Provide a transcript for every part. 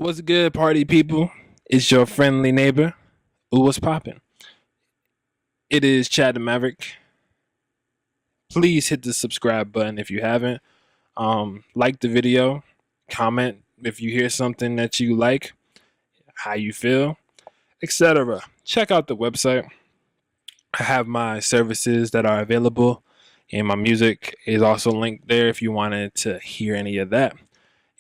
What's good, party people? It's your friendly neighbor. Ooh, what's poppin'? It is Chad the Maverick. Please hit the subscribe button if you haven't. Like the video, comment if you hear something that you like, how you feel, etc. Check out the website. I have my services that are available, and my music is also linked there if you wanted to hear any of that.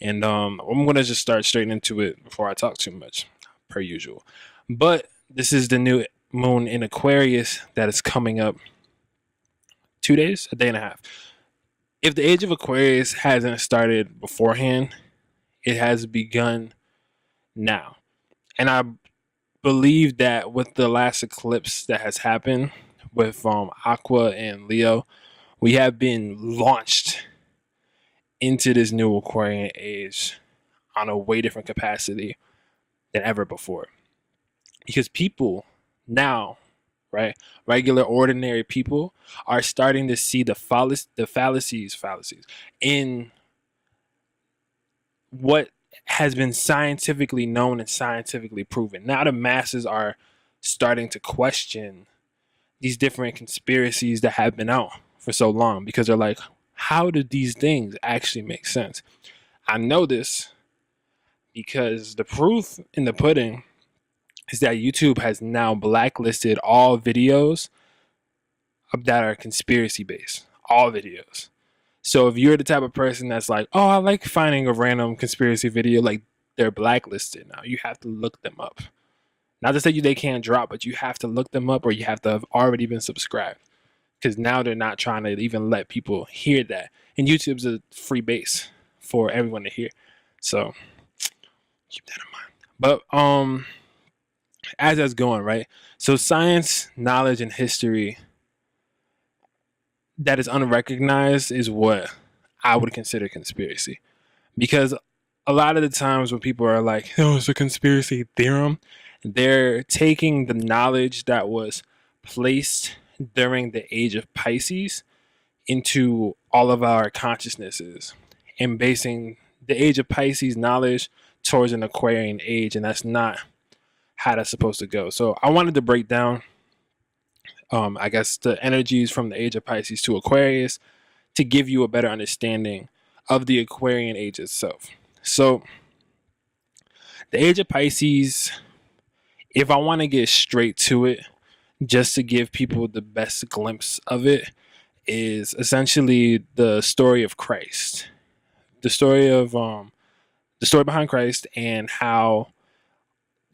And I'm gonna just start straight into it before I talk too much, per usual. But this is the new moon in Aquarius that is coming up 2 days, a day and a half. If the age of Aquarius hasn't started beforehand, it has begun now. And I believe that with the last eclipse that has happened with Aqua and Leo, we have been launched into this new Aquarian age on a way different capacity than ever before. Because people now, right, regular ordinary people are starting to see the fallacies in what has been scientifically known and scientifically proven. Now the masses are starting to question these different conspiracies that have been out for so long because they're like, how do these things actually make sense? I know this because the proof in the pudding is that YouTube has now blacklisted all videos that are conspiracy based. All videos. So if you're the type of person that's like, oh, I like finding a random conspiracy video, like they're blacklisted now. You have to look them up. Not to say they can't drop, but you have to look them up or you have to have already been subscribed. Because now they're not trying to even let people hear that. And YouTube's a free base for everyone to hear. So keep that in mind. But as that's going, right? So science, knowledge, and history that is unrecognized is what I would consider conspiracy. Because a lot of the times when people are like, oh, it's a conspiracy theorem, they're taking the knowledge that was placed during the age of Pisces into all of our consciousnesses and basing the age of Pisces knowledge towards an Aquarian age, and that's not how that's supposed to go. So I wanted to break down I guess the energies from the age of Pisces to Aquarius to give you a better understanding of the Aquarian age itself. So the age of Pisces, if I want to get straight to it, just to give people the best glimpse of it, is essentially the story of Christ. The story behind Christ and how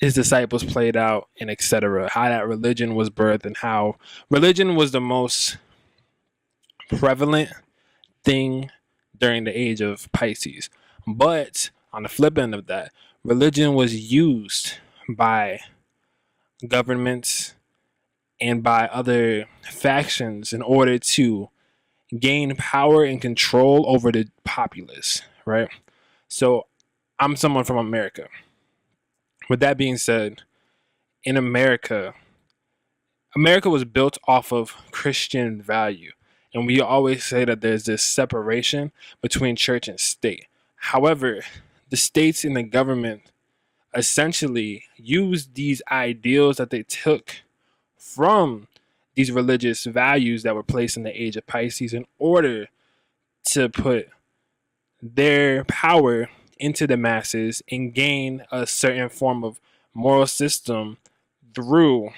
his disciples played out and etc. How that religion was birthed and how religion was the most prevalent thing during the age of Pisces. But on the flip end of that, religion was used by governments and by other factions in order to gain power and control over the populace, right? So I'm someone from America. With that being said, in America was built off of Christian value. And we always say that there's this separation between church and state. However, the states and the government essentially used these ideals that they took from these religious values that were placed in the age of Pisces in order to put their power into the masses and gain a certain form of moral system through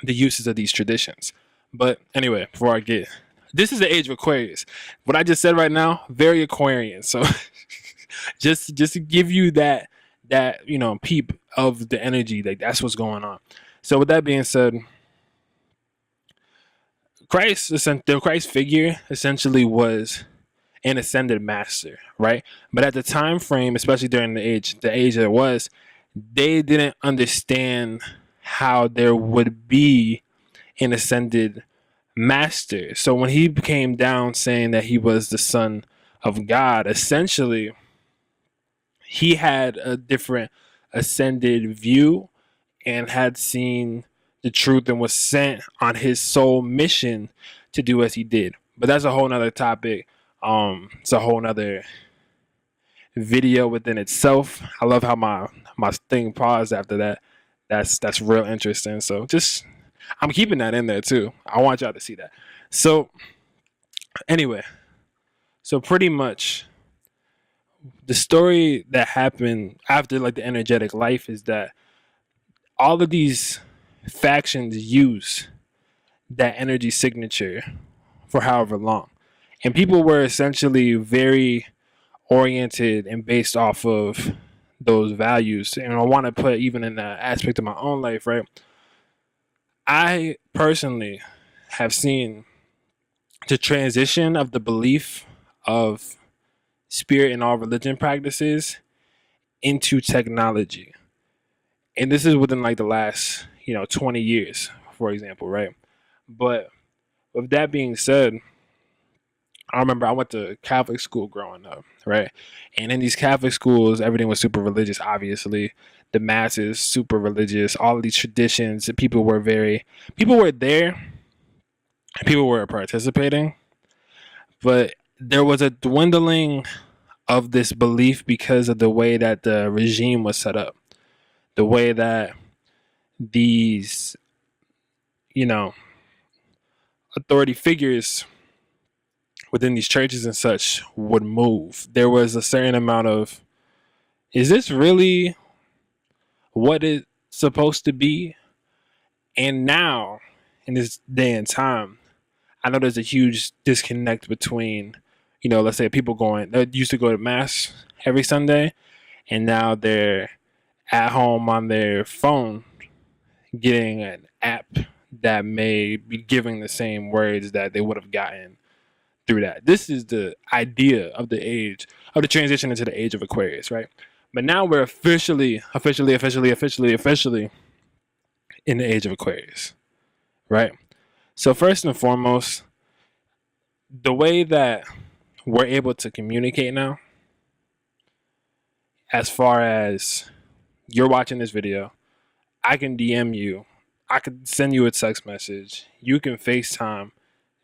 the uses of these traditions. But anyway, before I get, this is the age of Aquarius. What I just said right now, very Aquarian. So just to give you that peep of the energy, like that's what's going on. So with that being said, the Christ figure essentially was an ascended master, right? But at the time frame, especially during the age that it was, they didn't understand how there would be an ascended master. So when he came down saying that he was the son of God, essentially he had a different ascended view and had seen the truth and was sent on his sole mission to do as he did. But that's a whole nother topic. It's a whole nother video within itself. I love how my thing paused after that. That's real interesting. So just I'm keeping that in there too. I want y'all to see that. So anyway, so pretty much the story that happened after like the energetic life is that all of these factions use that energy signature for however long. And people were essentially very oriented and based off of those values. And I want to put even in that aspect of my own life, right? I personally have seen the transition of the belief of spirit in all religion practices into technology. And this is within like the last, 20 years, for example, right? But with that being said, I remember I went to Catholic school growing up, right? And in these Catholic schools, everything was super religious, obviously. The masses, super religious, all of these traditions, people were there, people were participating, but there was a dwindling of this belief because of the way that the regime was set up, the way that these, authority figures within these churches and such would move. There was a certain amount of, is this really what it's supposed to be? And now, in this day and time, I know there's a huge disconnect between, let's say people that used to go to mass every Sunday, and now they're at home on their phone getting an app that may be giving the same words that they would have gotten through that. This is the idea of the age of the transition into the age of Aquarius, right? But now we're officially in the age of Aquarius, right? So first and foremost, the way that we're able to communicate now, as far as you're watching this video, I can DM you, I could send you a text message, you can FaceTime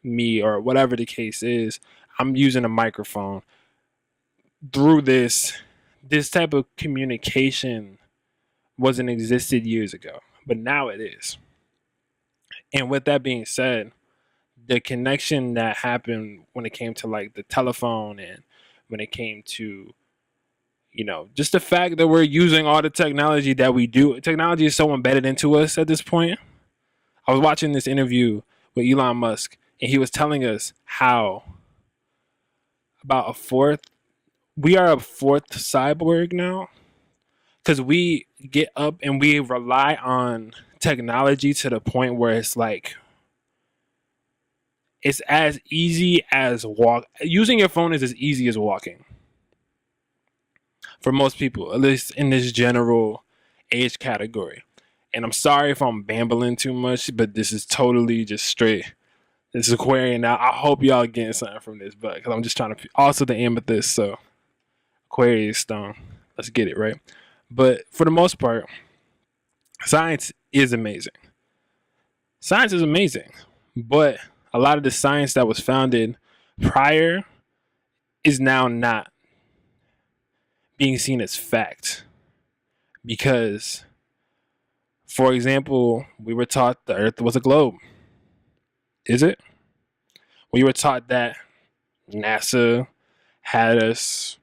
me or whatever the case is. I'm using a microphone. Through this type of communication wasn't existed years ago, but now it is. And with that being said, the connection that happened when it came to like the telephone and when it came to just the fact that we're using all the technology that we do. Technology is so embedded into us at this point. I was watching this interview with Elon Musk, and he was telling us how we are a fourth cyborg now, because we get up and we rely on technology to the point where it's like it's as easy as using your phone is as easy as walking for most people, at least in this general age category. And I'm sorry if I'm bambling too much, but this is totally just straight. This is Aquarian now. I hope y'all getting something from this, but because I'm just trying to also the amethyst, so Aquarius stone. Let's get it right. But for the most part, science is amazing. Science is amazing, but a lot of the science that was founded prior is now not being seen as fact. Because, for example, we were taught the Earth was a globe. Is it? We were taught that NASA had us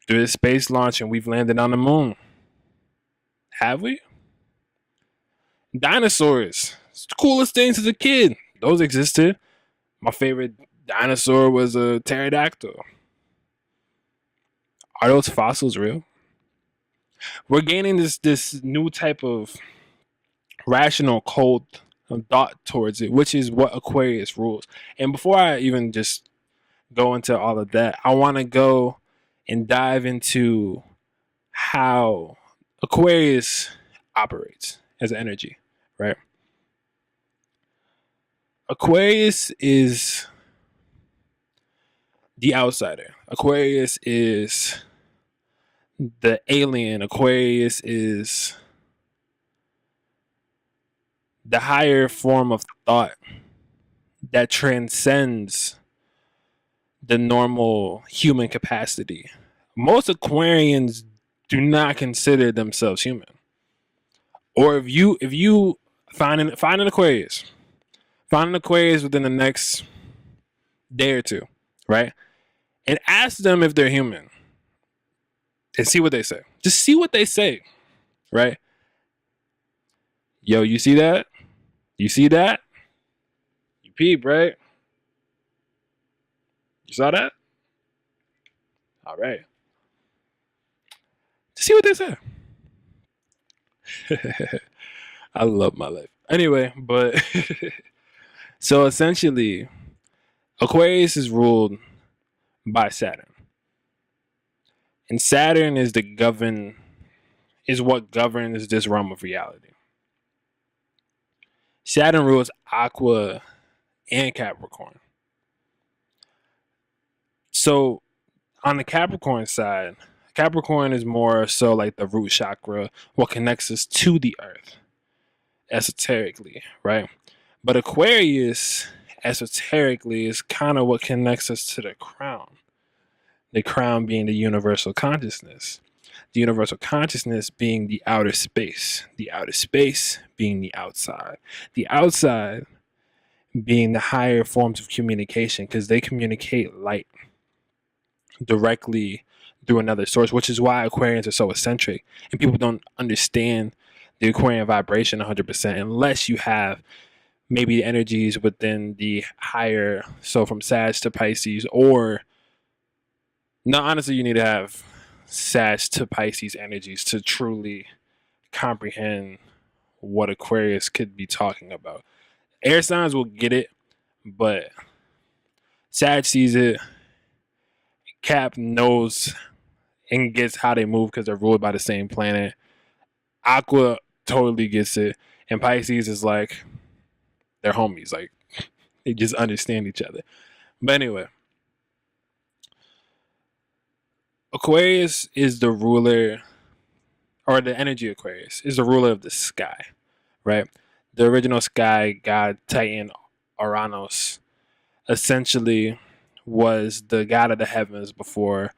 do this space launch and we've landed on the moon. Have we? Dinosaurs. It's the coolest things as a kid. Those existed. My favorite dinosaur was a pterodactyl. Are those fossils real? We're gaining this new type of rational cold thought towards it, which is what Aquarius rules. And before I even just go into all of that, I want to go and dive into how Aquarius operates as an energy, right? Aquarius is the outsider. Aquarius is the alien. Aquarius is the higher form of thought that transcends the normal human capacity Most Aquarians do not consider themselves human. Or if you find an Aquarius, within the next day or two, right? And ask them if they're human and see what they say. Just see what they say, right? Yo, you see that? You see that? You peep, right? You saw that? All right. Just see what they say. I love my life. Anyway, but so essentially, Aquarius is ruled by Saturn. And Saturn is what governs this realm of reality. Saturn rules Aqua and Capricorn. So on the Capricorn side, Capricorn is more so like the root chakra, what connects us to the earth esoterically, right? But Aquarius esoterically is kind of what connects us to the crown. The crown being the universal consciousness. The universal consciousness being the outer space. The outer space being the outside. The outside being the higher forms of communication because they communicate light directly through another source, which is why Aquarians are so eccentric and people don't understand the Aquarian vibration 100% unless you have maybe the energies within the higher, so from Sag to Pisces, or no, honestly, you need to have Sag to Pisces energies to truly comprehend what Aquarius could be talking about. Air signs will get it, but Sag sees it. Cap knows and gets how they move because they're ruled by the same planet. Aqua totally gets it, and Pisces is like they're homies. Like they just understand each other. But anyway, Aquarius is the ruler, or the energy Aquarius is the ruler of the sky, right? The original sky god Titan Uranus essentially was the god of the heavens before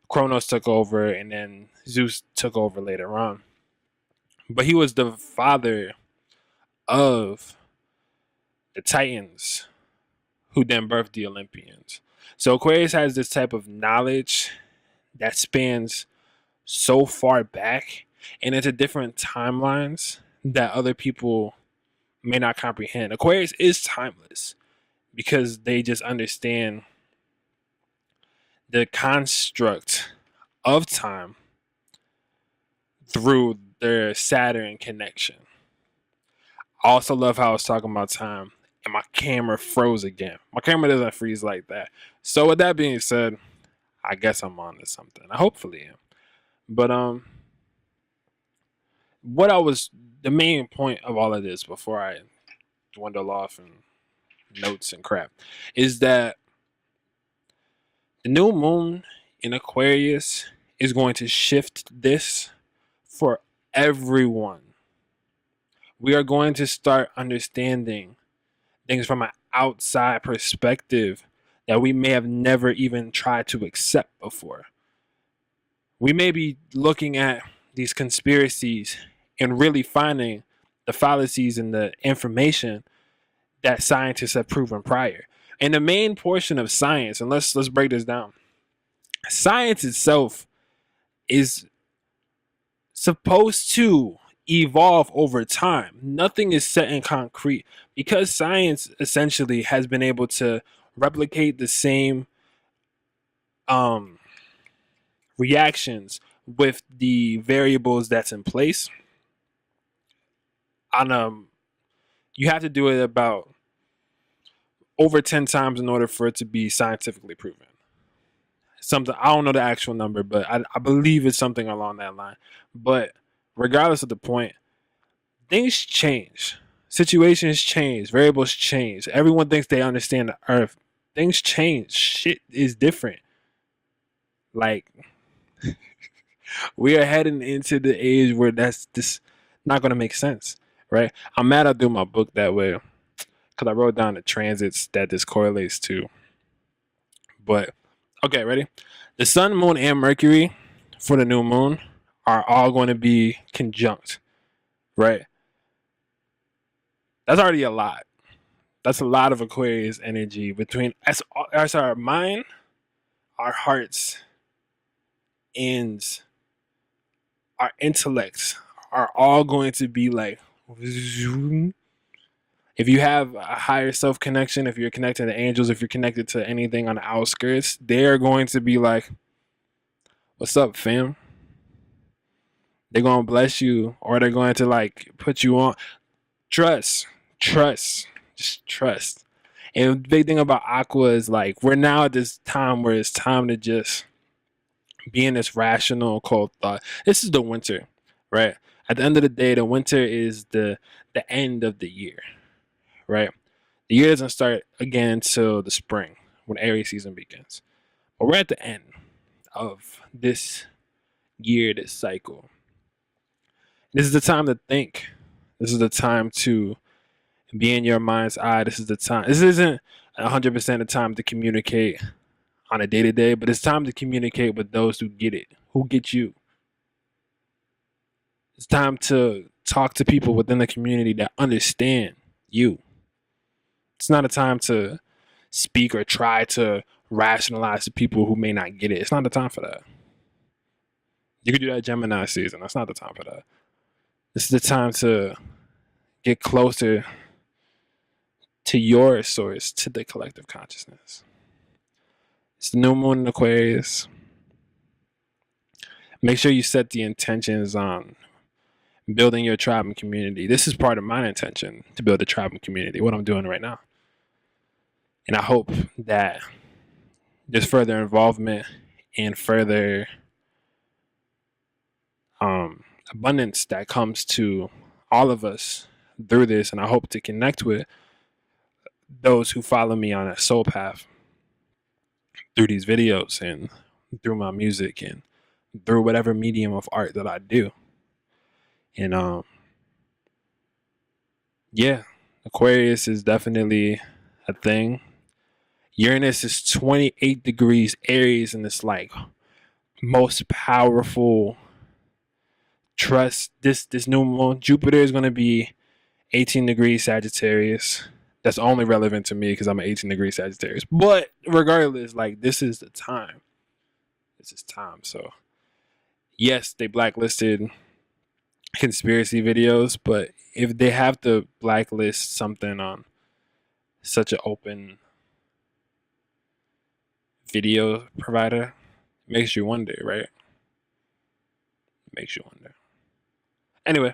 Kronos took over and then Zeus took over later on. But he was the father of the Titans who then birthed the Olympians. So Aquarius has this type of knowledge that spans so far back and into different timelines that other people may not comprehend. Aquarius is timeless because they just understand the construct of time through their Saturn connection. I also love how I was talking about time and my camera froze again. My camera doesn't freeze like that. So with that being said, I guess I'm on to something. I hopefully am. But the main point of all of this before I dwindle off and notes and crap is that the new moon in Aquarius is going to shift this for everyone. We are going to start understanding things from an outside perspective that we may have never even tried to accept before. We may be looking at these conspiracies and really finding the fallacies in the information that scientists have proven prior. And the main portion of science, and let's break this down. Science itself is supposed to evolve over time. Nothing is set in concrete because science essentially has been able to replicate the same reactions with the variables that's in place. You have to do it about over 10 times in order for it to be scientifically proven. Something, I don't know the actual number, but I believe it's something along that line. But regardless of the point, things change. Situations change. Variables change. Everyone thinks they understand the earth. Things change. Shit is different. Like, we are heading into the age where that's just not going to make sense, right? I'm mad I do my book that way because I wrote down the transits that this correlates to. But Okay, ready? The sun, moon, and Mercury for the new moon are all going to be conjunct, right? That's already a lot. That's a lot of Aquarius energy between as our mind, our hearts, and our intellects are all going to be like, if you have a higher self connection, if you're connected to angels, if you're connected to anything on the outskirts, they're going to be like, what's up, fam? They're going to bless you, or they're going to like put you on. Trust, just trust. And the big thing about Aqua is like, we're now at this time where it's time to just be in this rational, cold thought. This is the winter, right? At the end of the day, the winter is the end of the year, right? The year doesn't start again until the spring when Aries season begins. But we're at the end of this year, this cycle. This is the time to think. This is the time to be in your mind's eye. This is the time. This isn't 100% the time to communicate on a day to day, but it's time to communicate with those who get it, who get you. It's time to talk to people within the community that understand you. It's not a time to speak or try to rationalize to people who may not get it. It's not the time for that. You could do that Gemini season. That's not the time for that. This is the time to get closer to your source, to the collective consciousness. It's the new moon in Aquarius. Make sure you set the intentions on building your tribe and community. This is part of my intention, to build a tribe and community, what I'm doing right now. And I hope that there's further involvement and further abundance that comes to all of us through this. And I hope to connect with those who follow me on a soul path through these videos and through my music and through whatever medium of art that I do. And yeah, Aquarius is definitely a thing. Uranus is 28 degrees Aries, and it's like most powerful trust. This new moon, Jupiter is going to be 18 degrees Sagittarius. That's only relevant to me because I'm an 18 degree Sagittarius. But regardless, like, this is the time. This is time. So yes, they blacklisted conspiracy videos, but if they have to blacklist something on such an open video provider, it makes you wonder, right? It makes you wonder. Anyway,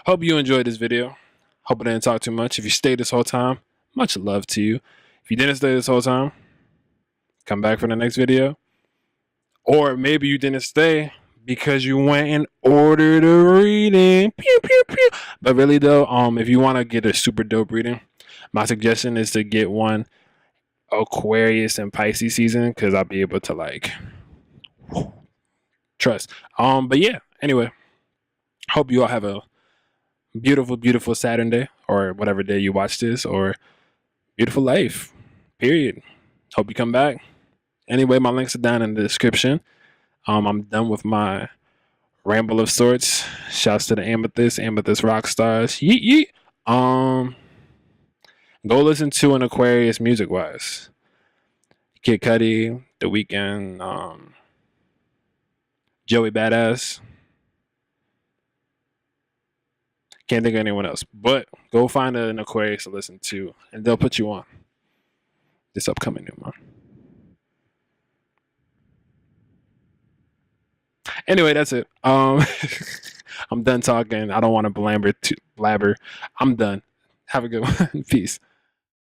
hope you enjoyed this video. Hope I didn't talk too much. If you stayed this whole time, much love to you. If you didn't stay this whole time, come back for the next video. Or maybe you didn't stay because you went and ordered a reading. Pew, pew, pew. But really though, if you want to get a super dope reading, my suggestion is to get one Aquarius and Pisces season, because I'll be able to like trust. But yeah, anyway, hope you all have a beautiful, beautiful Saturday or whatever day you watch this, or beautiful life, period. Hope you come back. Anyway, my links are down in the description. I'm done with my ramble of sorts. Shouts to the Amethyst rock stars. Yeet yeet. Go listen to an Aquarius music wise. Kid Cudi, The Weeknd, Joey Badass. Can't think of anyone else. But go find an Aquarius to listen to, and they'll put you on this upcoming new month. Anyway, that's it. I'm done talking. I don't want to blabber. I'm done. Have a good one. Peace.